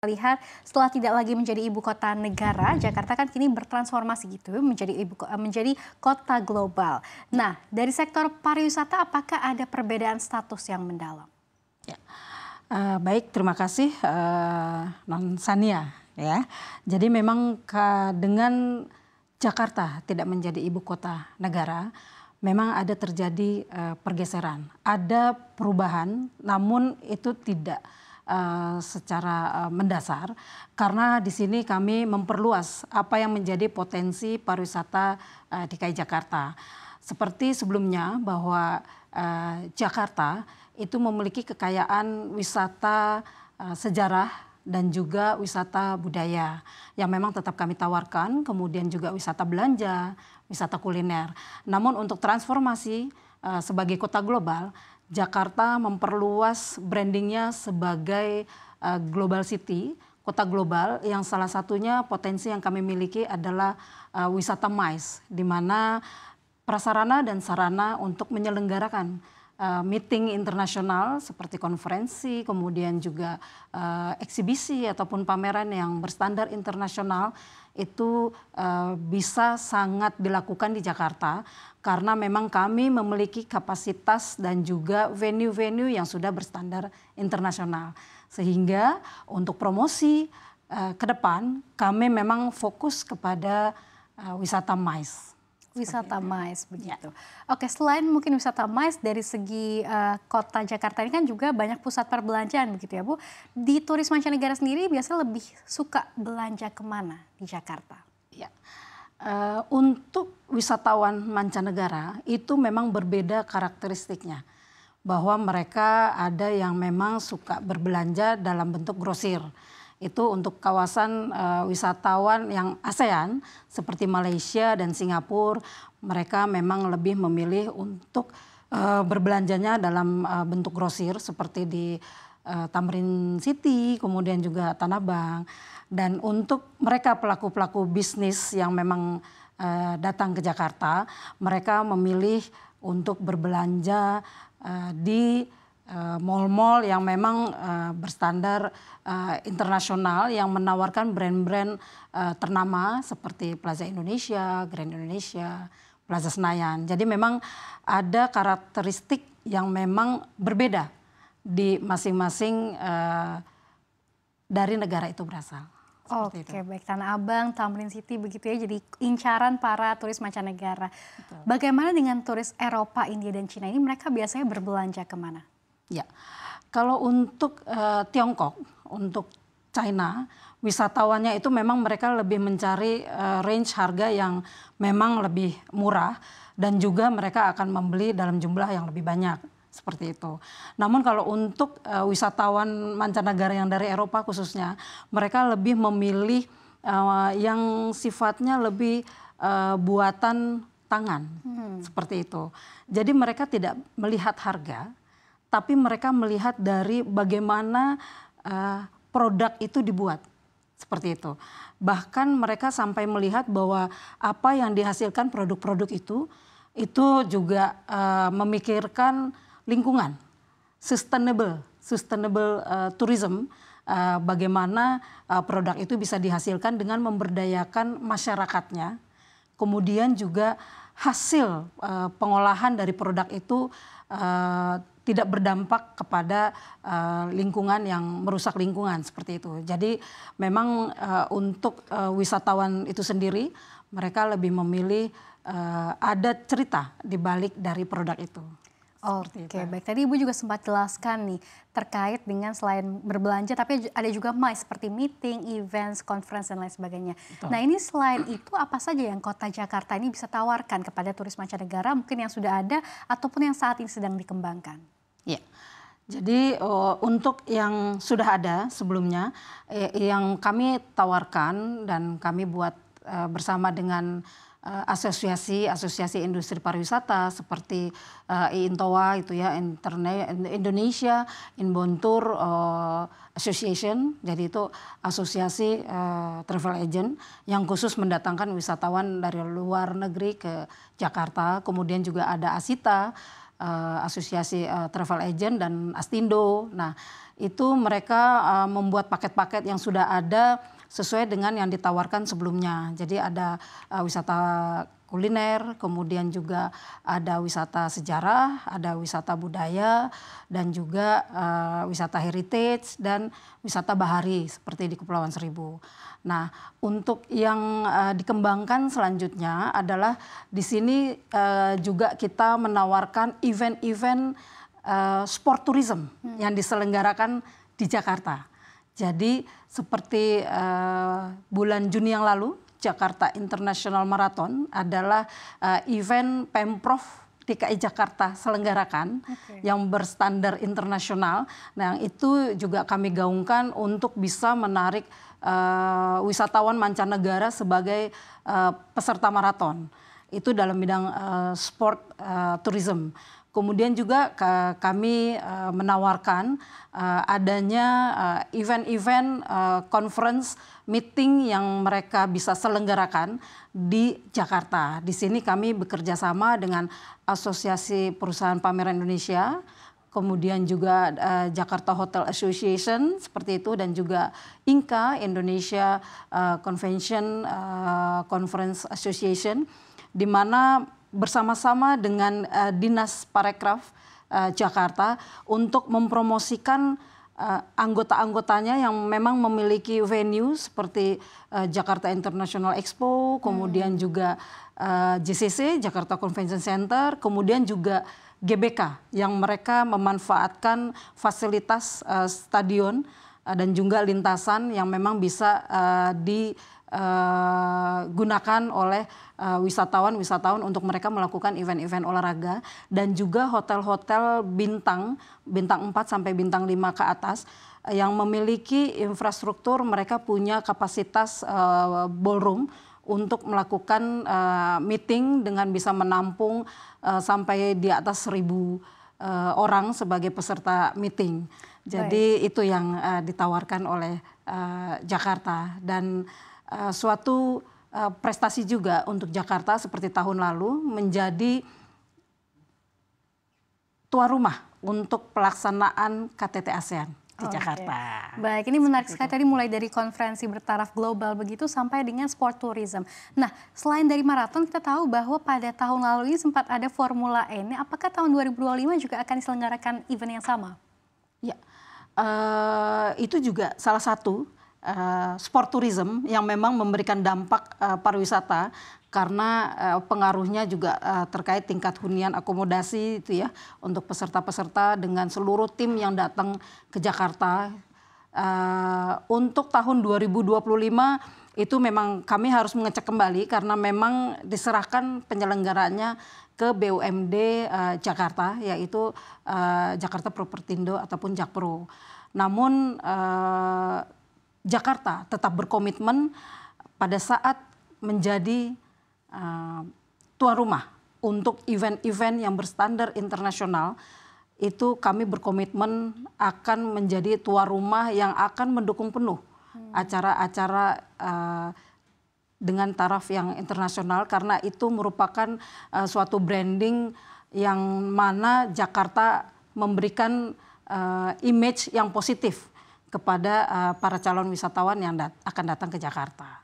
lihat setelah tidak lagi menjadi ibu kota negara, Jakarta kan kini bertransformasi gitu menjadi kota global. Nah, dari sektor pariwisata apakah ada perbedaan status yang mendalam? Ya. Baik, terima kasih Non Sania ya. Jadi memang dengan Jakarta tidak menjadi ibu kota negara, memang ada terjadi pergeseran, ada perubahan, namun itu tidak secara mendasar, karena di sini kami memperluas apa yang menjadi potensi pariwisata DKI Jakarta. Seperti sebelumnya bahwa Jakarta itu memiliki kekayaan wisata sejarah dan juga wisata budaya yang memang tetap kami tawarkan, kemudian juga wisata belanja, wisata kuliner. Namun untuk transformasi sebagai kota global, Jakarta memperluas brandingnya sebagai global city, kota global, yang salah satunya potensi yang kami miliki adalah wisata MICE, di mana prasarana dan sarana untuk menyelenggarakan meeting internasional seperti konferensi, kemudian juga eksibisi ataupun pameran yang berstandar internasional itu bisa sangat dilakukan di Jakarta, karena memang kami memiliki kapasitas dan juga venue-venue yang sudah berstandar internasional. Sehingga untuk promosi ke depan kami memang fokus kepada wisata MICE. Wisata MICE begitu. Ya. Oke, selain mungkin wisata MICE, dari segi kota Jakarta ini kan juga banyak pusat perbelanjaan begitu ya Bu. Di turis mancanegara sendiri biasanya lebih suka belanja kemana di Jakarta? Ya. Untuk wisatawan mancanegara itu memang berbeda karakteristiknya. Bahwa mereka ada yang memang suka berbelanja dalam bentuk grosir. Itu untuk kawasan wisatawan yang ASEAN seperti Malaysia dan Singapura, mereka memang lebih memilih untuk berbelanjanya dalam bentuk grosir seperti di Tamrin City, kemudian juga Tanah Abang. Dan untuk mereka pelaku-pelaku bisnis yang memang datang ke Jakarta, mereka memilih untuk berbelanja di mall-mall yang memang berstandar internasional, yang menawarkan brand-brand ternama seperti Plaza Indonesia, Grand Indonesia, Plaza Senayan. Jadi memang ada karakteristik yang memang berbeda di masing-masing dari negara itu berasal. Oke, baik. Tanah Abang, Tamrin City begitu ya, jadi incaran para turis mancanegara. Betul. Bagaimana dengan turis Eropa, India, dan Cina ini, mereka biasanya berbelanja kemana? Ya, kalau untuk Tiongkok, untuk China, wisatawannya itu memang mereka lebih mencari range harga yang memang lebih murah, dan juga mereka akan membeli dalam jumlah yang lebih banyak. Seperti itu. Namun kalau untuk wisatawan mancanegara yang dari Eropa khususnya, mereka lebih memilih yang sifatnya lebih buatan tangan. Seperti itu. Jadi mereka tidak melihat harga, tapi mereka melihat dari bagaimana produk itu dibuat. Seperti itu. Bahkan mereka sampai melihat bahwa apa yang dihasilkan produk-produk itu juga memikirkan lingkungan, sustainable tourism, bagaimana produk itu bisa dihasilkan dengan memberdayakan masyarakatnya, kemudian juga hasil pengolahan dari produk itu tidak berdampak kepada lingkungan yang merusak lingkungan, seperti itu. Jadi memang untuk wisatawan itu sendiri, mereka lebih memilih ada cerita di balik dari produk itu. Oke, baik. Tadi Ibu juga sempat jelaskan nih terkait dengan selain berbelanja, tapi ada juga MICE seperti meeting, events, conference, dan lain sebagainya. Betul. Nah ini selain itu apa saja yang kota Jakarta ini bisa tawarkan kepada turis mancanegara, mungkin yang sudah ada ataupun yang saat ini sedang dikembangkan? Ya, jadi untuk yang sudah ada sebelumnya, yang kami tawarkan dan kami buat bersama dengan asosiasi industri pariwisata seperti IINTOA itu ya, Indonesia Inbound Tour Association, jadi itu asosiasi travel agent yang khusus mendatangkan wisatawan dari luar negeri ke Jakarta. Kemudian juga ada ASITA, asosiasi travel agent, dan Astindo. Nah itu mereka membuat paket-paket yang sudah ada sesuai dengan yang ditawarkan sebelumnya. Jadi ada wisata kuliner, kemudian juga ada wisata sejarah, ada wisata budaya, dan juga wisata heritage dan wisata bahari seperti di Kepulauan Seribu. Nah, untuk yang dikembangkan selanjutnya adalah di sini juga kita menawarkan event-event sport tourism yang diselenggarakan di Jakarta. Jadi seperti bulan Juni yang lalu, Jakarta International Marathon adalah event Pemprov DKI Jakarta selenggarakan yang berstandar internasional. Nah, yang itu juga kami gaungkan untuk bisa menarik wisatawan mancanegara sebagai peserta maraton. Itu dalam bidang sport tourism. Kemudian juga kami menawarkan adanya event-event conference meeting yang mereka bisa selenggarakan di Jakarta. Di sini kami bekerja sama dengan Asosiasi Perusahaan Pameran Indonesia, kemudian juga Jakarta Hotel Association seperti itu, dan juga INCA, Indonesia Convention Conference Association, di mana bersama-sama dengan Dinas Parekraf Jakarta untuk mempromosikan anggota-anggotanya yang memang memiliki venue seperti Jakarta International Expo, kemudian juga JCC, Jakarta Convention Center, kemudian juga GBK yang mereka memanfaatkan fasilitas stadion dan juga lintasan yang memang bisa digunakan oleh wisatawan untuk mereka melakukan event-event olahraga, dan juga hotel-hotel bintang 4 sampai bintang 5 ke atas yang memiliki infrastruktur, mereka punya kapasitas ballroom untuk melakukan meeting dengan bisa menampung sampai di atas 1.000 orang sebagai peserta meeting. Jadi itu yang ditawarkan oleh Jakarta, dan suatu prestasi juga untuk Jakarta seperti tahun lalu menjadi tuan rumah untuk pelaksanaan KTT ASEAN di Jakarta. Baik, ini menarik sekali tadi, mulai dari konferensi bertaraf global begitu sampai dengan sport tourism. Nah, selain dari maraton, kita tahu bahwa pada tahun lalu ini sempat ada Formula E. Apakah tahun 2025 juga akan diselenggarakan event yang sama? Ya, itu juga salah satu sport tourism yang memang memberikan dampak pariwisata, karena pengaruhnya juga terkait tingkat hunian akomodasi itu ya untuk peserta-peserta dengan seluruh tim yang datang ke Jakarta. Untuk tahun 2025 itu memang kami harus mengecek kembali karena memang diserahkan penyelenggaranya ke BUMD Jakarta, yaitu Jakarta Propertindo ataupun Jakpro. Namun Jakarta tetap berkomitmen pada saat menjadi tuan rumah untuk event-event yang berstandar internasional, itu kami berkomitmen akan menjadi tuan rumah yang akan mendukung penuh acara-acara dengan taraf yang internasional, karena itu merupakan suatu branding yang mana Jakarta memberikan image yang positif kepada para calon wisatawan yang akan datang ke Jakarta.